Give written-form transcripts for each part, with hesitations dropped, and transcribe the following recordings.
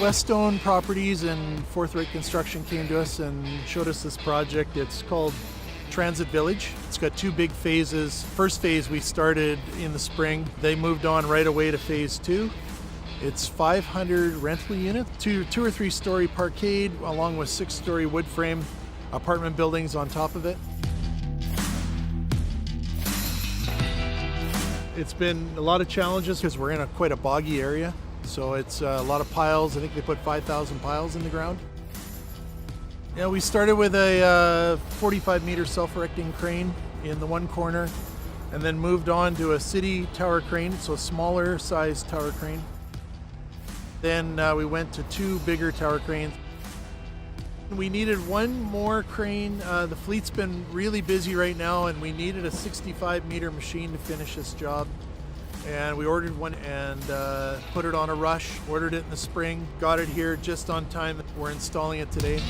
Westone Properties and Forthright Construction came to us and showed us this project. It's called Transit Village. It's got two big phases. First phase we started in the spring. They moved on right away to phase two. It's 500 rental units, two or three story parkade along with 6-story wood frame apartment buildings on top of it. It's been a lot of challenges because we're in quite a boggy area. So it's a lot of piles. I think they put 5,000 piles in the ground. Yeah, we started with a 45-meter self-erecting crane in the one corner and then moved on to a city tower crane, so a smaller size tower crane. Then we went to two bigger tower cranes. We needed one more crane. The fleet's been really busy right now and we needed a 65-meter machine to finish this job. And we ordered one and put it on a rush, ordered it in the spring, got it here just on time. We're installing it today.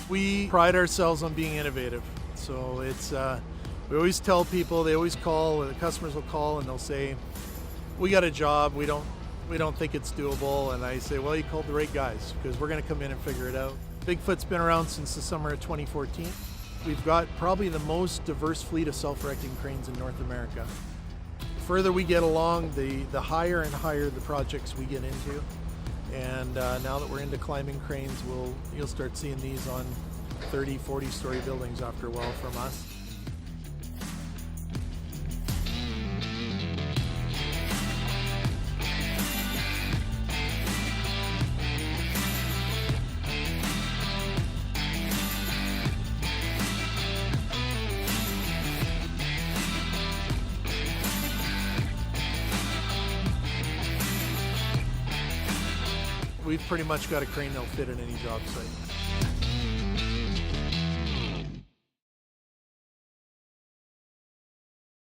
We pride ourselves on being innovative. So it's, we always tell people, they always call, the customers will call and they'll say, we got a job, we don't think it's doable. And I say, well, you called the right guys because we're gonna come in and figure it out. Bigfoot's been around since the summer of 2014. We've got probably the most diverse fleet of self-erecting cranes in North America. The further we get along, the higher and higher the projects we get into. And now that we're into climbing cranes, you'll start seeing these on 30, 40-story buildings after a while from us. We've pretty much got a crane that'll fit in any job site.